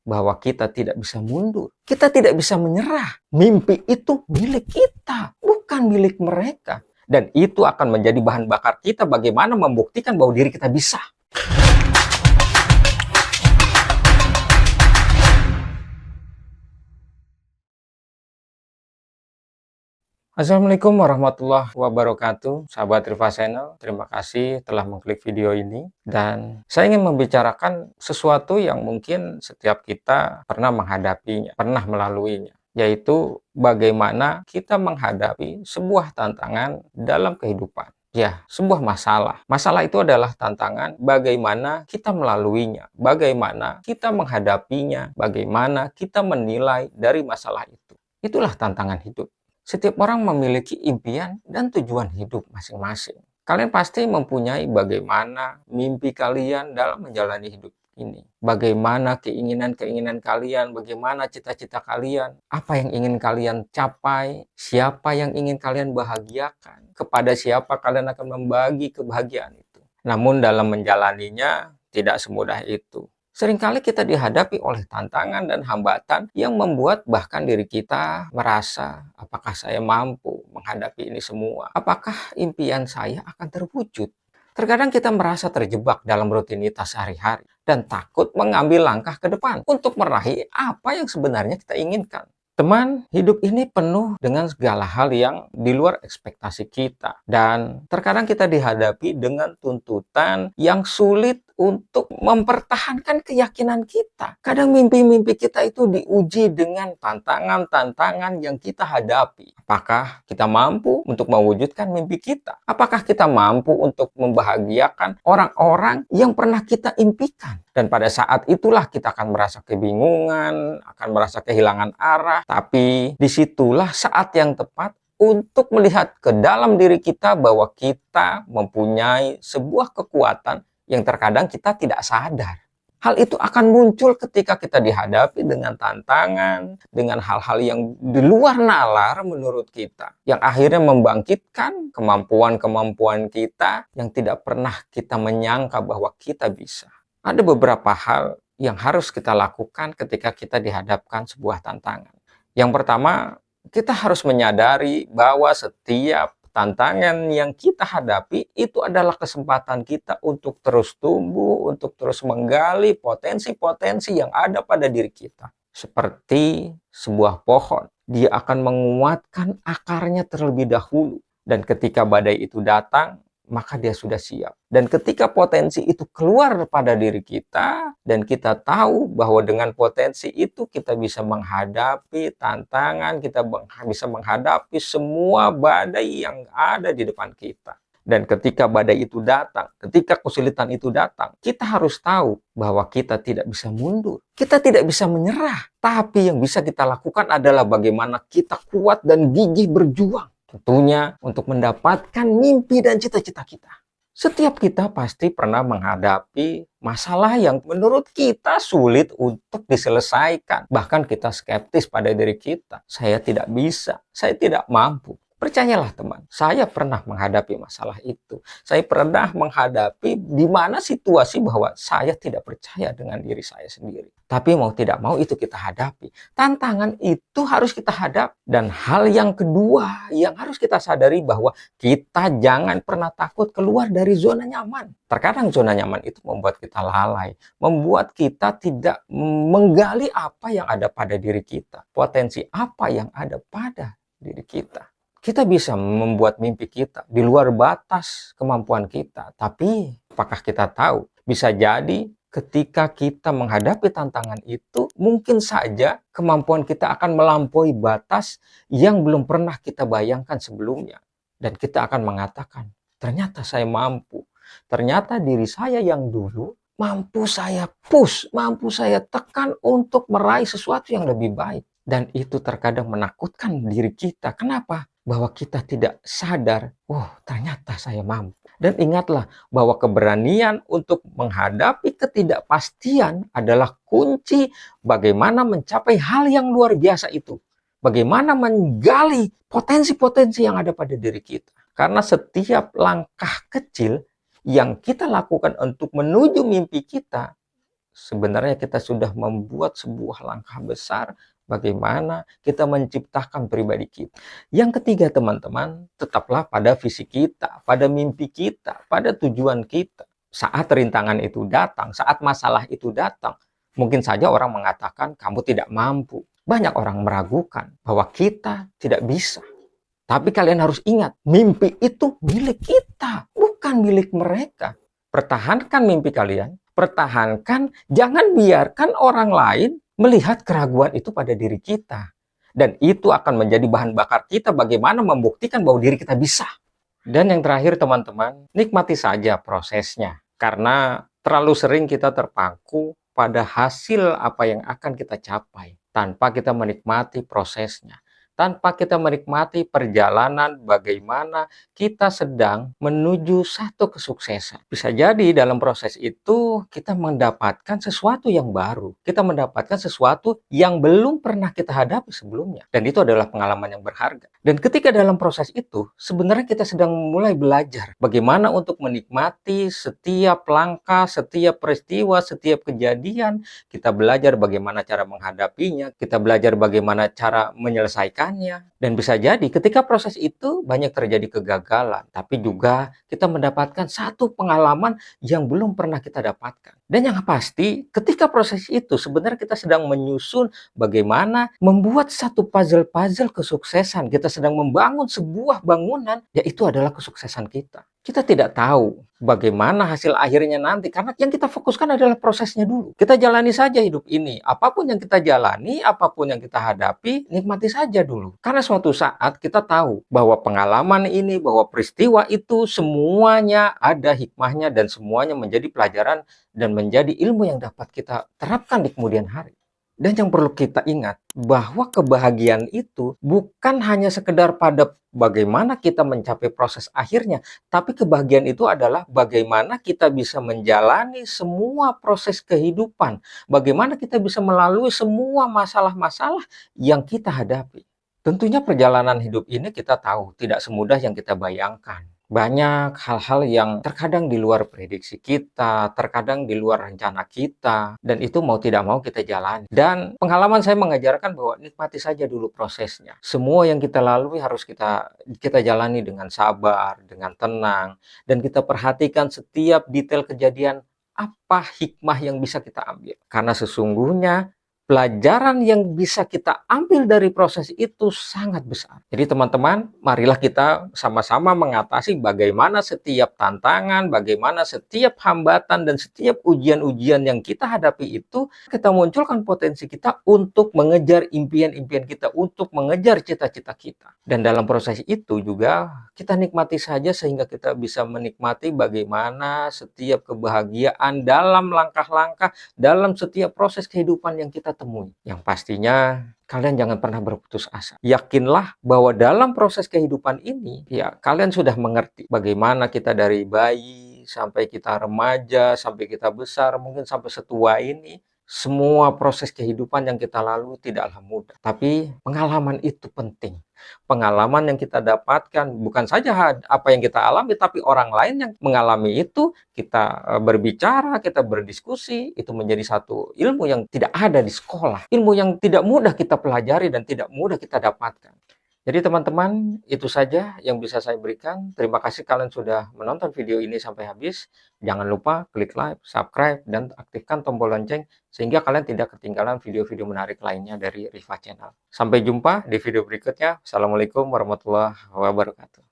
bahwa kita tidak bisa mundur. Kita tidak bisa menyerah. Mimpi itu milik kita, bukan milik mereka. Dan itu akan menjadi bahan bakar kita bagaimana membuktikan bahwa diri kita bisa. Assalamualaikum warahmatullahi wabarakatuh, sahabat Riva Channel. Terima kasih telah mengklik video ini. Dan saya ingin membicarakan sesuatu yang mungkin setiap kita pernah menghadapinya, pernah melaluinya. Yaitu bagaimana kita menghadapi sebuah tantangan dalam kehidupan. Ya, sebuah masalah. Masalah itu adalah tantangan bagaimana kita melaluinya, bagaimana kita menghadapinya, bagaimana kita menilai dari masalah itu. Itulah tantangan hidup. Setiap orang memiliki impian dan tujuan hidup masing-masing. Kalian pasti mempunyai bagaimana mimpi kalian dalam menjalani hidup ini. Bagaimana keinginan-keinginan kalian, bagaimana cita-cita kalian, apa yang ingin kalian capai, siapa yang ingin kalian bahagiakan, kepada siapa kalian akan membagi kebahagiaan itu. Namun dalam menjalaninya tidak semudah itu. Seringkali kita dihadapi oleh tantangan dan hambatan yang membuat bahkan diri kita merasa, apakah saya mampu menghadapi ini semua? Apakah impian saya akan terwujud? Terkadang kita merasa terjebak dalam rutinitas sehari-hari dan takut mengambil langkah ke depan untuk meraih apa yang sebenarnya kita inginkan. Teman, hidup ini penuh dengan segala hal yang di luar ekspektasi kita. Dan terkadang kita dihadapi dengan tuntutan yang sulit untuk mempertahankan keyakinan kita. Kadang mimpi-mimpi kita itu diuji dengan tantangan-tantangan yang kita hadapi. Apakah kita mampu untuk mewujudkan mimpi kita? Apakah kita mampu untuk membahagiakan orang-orang yang pernah kita impikan? Dan pada saat itulah kita akan merasa kebingungan, akan merasa kehilangan arah. Tapi disitulah saat yang tepat untuk melihat ke dalam diri kita bahwa kita mempunyai sebuah kekuatan yang terkadang kita tidak sadar. Hal itu akan muncul ketika kita dihadapi dengan tantangan, dengan hal-hal yang di luar nalar menurut kita, yang akhirnya membangkitkan kemampuan-kemampuan kita yang tidak pernah kita menyangka bahwa kita bisa. Ada beberapa hal yang harus kita lakukan ketika kita dihadapkan sebuah tantangan. Yang pertama, kita harus menyadari bahwa setiap tantangan yang kita hadapi itu adalah kesempatan kita untuk terus tumbuh, untuk terus menggali potensi-potensi yang ada pada diri kita. Seperti sebuah pohon, dia akan menguatkan akarnya terlebih dahulu. Dan ketika badai itu datang, maka dia sudah siap. Dan ketika potensi itu keluar pada diri kita, dan kita tahu bahwa dengan potensi itu kita bisa menghadapi tantangan, kita bisa menghadapi semua badai yang ada di depan kita. Dan ketika badai itu datang, ketika kesulitan itu datang, kita harus tahu bahwa kita tidak bisa mundur. Kita tidak bisa menyerah. Tapi yang bisa kita lakukan adalah bagaimana kita kuat dan gigih berjuang. Tentunya untuk mendapatkan mimpi dan cita-cita kita. Setiap kita pasti pernah menghadapi masalah yang menurut kita sulit untuk diselesaikan. Bahkan kita skeptis pada diri kita. Saya tidak bisa, saya tidak mampu. Percayalah teman, saya pernah menghadapi masalah itu. Saya pernah menghadapi di mana situasi bahwa saya tidak percaya dengan diri saya sendiri. Tapi mau tidak mau itu kita hadapi. Tantangan itu harus kita hadapi. Dan hal yang kedua yang harus kita sadari bahwa kita jangan pernah takut keluar dari zona nyaman. Terkadang zona nyaman itu membuat kita lalai. Membuat kita tidak menggali apa yang ada pada diri kita. Potensi apa yang ada pada diri kita. Kita bisa membuat mimpi kita di luar batas kemampuan kita. Tapi apakah kita tahu? Bisa jadi ketika kita menghadapi tantangan itu, mungkin saja kemampuan kita akan melampaui batas yang belum pernah kita bayangkan sebelumnya. Dan kita akan mengatakan, ternyata saya mampu. Ternyata diri saya yang dulu mampu saya push, mampu saya tekan untuk meraih sesuatu yang lebih baik. Dan itu terkadang menakutkan diri kita. Kenapa? Bahwa kita tidak sadar, ternyata saya mampu. Dan ingatlah bahwa keberanian untuk menghadapi ketidakpastian adalah kunci bagaimana mencapai hal yang luar biasa itu. Bagaimana menggali potensi-potensi yang ada pada diri kita. Karena setiap langkah kecil yang kita lakukan untuk menuju mimpi kita, sebenarnya kita sudah membuat sebuah langkah besar bagaimana kita menciptakan pribadi kita. Yang ketiga, teman-teman, tetaplah pada visi kita, pada mimpi kita, pada tujuan kita. Saat rintangan itu datang, saat masalah itu datang, mungkin saja orang mengatakan kamu tidak mampu. Banyak orang meragukan bahwa kita tidak bisa. Tapi kalian harus ingat, mimpi itu milik kita, bukan milik mereka. Pertahankan mimpi kalian, pertahankan, jangan biarkan orang lain melihat keraguan itu pada diri kita. Dan itu akan menjadi bahan bakar kita bagaimana membuktikan bahwa diri kita bisa. Dan yang terakhir, teman-teman, nikmati saja prosesnya. Karena terlalu sering kita terpaku pada hasil apa yang akan kita capai tanpa kita menikmati prosesnya, tanpa kita menikmati perjalanan bagaimana kita sedang menuju satu kesuksesan. Bisa jadi dalam proses itu kita mendapatkan sesuatu yang baru, kita mendapatkan sesuatu yang belum pernah kita hadapi sebelumnya, dan itu adalah pengalaman yang berharga. Dan ketika dalam proses itu sebenarnya kita sedang mulai belajar bagaimana untuk menikmati setiap langkah, setiap peristiwa, setiap kejadian. Kita belajar bagaimana cara menghadapinya, kita belajar bagaimana cara menyelesaikan. Dan bisa jadi ketika proses itu banyak terjadi kegagalan, tapi juga kita mendapatkan satu pengalaman yang belum pernah kita dapatkan. Dan yang pasti ketika proses itu sebenarnya kita sedang menyusun bagaimana membuat satu puzzle-puzzle kesuksesan. Kita sedang membangun sebuah bangunan, yaitu adalah kesuksesan kita. Kita tidak tahu bagaimana hasil akhirnya nanti, karena yang kita fokuskan adalah prosesnya dulu. Kita jalani saja hidup ini. Apapun yang kita jalani, apapun yang kita hadapi, nikmati saja dulu. Karena suatu saat kita tahu bahwa pengalaman ini, bahwa peristiwa itu semuanya ada hikmahnya dan semuanya menjadi pelajaran dan menjadi ilmu yang dapat kita terapkan di kemudian hari. Dan yang perlu kita ingat, bahwa kebahagiaan itu bukan hanya sekedar pada bagaimana kita mencapai proses akhirnya, tapi kebahagiaan itu adalah bagaimana kita bisa menjalani semua proses kehidupan, bagaimana kita bisa melalui semua masalah-masalah yang kita hadapi. Tentunya perjalanan hidup ini kita tahu tidak semudah yang kita bayangkan. Banyak hal-hal yang terkadang di luar prediksi kita, terkadang di luar rencana kita, dan itu mau tidak mau kita jalani. Dan pengalaman saya mengajarkan bahwa nikmati saja dulu prosesnya. Semua yang kita lalui harus kita jalani dengan sabar, dengan tenang, dan kita perhatikan setiap detail kejadian, apa hikmah yang bisa kita ambil. Karena sesungguhnya pelajaran yang bisa kita ambil dari proses itu sangat besar. Jadi teman-teman, marilah kita sama-sama mengatasi bagaimana setiap tantangan, bagaimana setiap hambatan dan setiap ujian-ujian yang kita hadapi itu, kita munculkan potensi kita untuk mengejar impian-impian kita, untuk mengejar cita-cita kita. Dan dalam proses itu juga kita nikmati saja sehingga kita bisa menikmati bagaimana setiap kebahagiaan dalam langkah-langkah, dalam setiap proses kehidupan yang kita temui. Yang pastinya kalian jangan pernah berputus asa. Yakinlah bahwa dalam proses kehidupan ini, ya kalian sudah mengerti bagaimana kita dari bayi sampai kita remaja, sampai kita besar, mungkin sampai setua ini. Semua proses kehidupan yang kita lalui tidaklah mudah. Tapi pengalaman itu penting. Pengalaman yang kita dapatkan bukan saja apa yang kita alami, tapi orang lain yang mengalami itu, kita berbicara, kita berdiskusi, itu menjadi satu ilmu yang tidak ada di sekolah. Ilmu yang tidak mudah kita pelajari dan tidak mudah kita dapatkan. Jadi teman-teman, itu saja yang bisa saya berikan. Terima kasih kalian sudah menonton video ini sampai habis. Jangan lupa klik like, subscribe, dan aktifkan tombol lonceng sehingga kalian tidak ketinggalan video-video menarik lainnya dari Riva Channel. Sampai jumpa di video berikutnya. Assalamualaikum warahmatullahi wabarakatuh.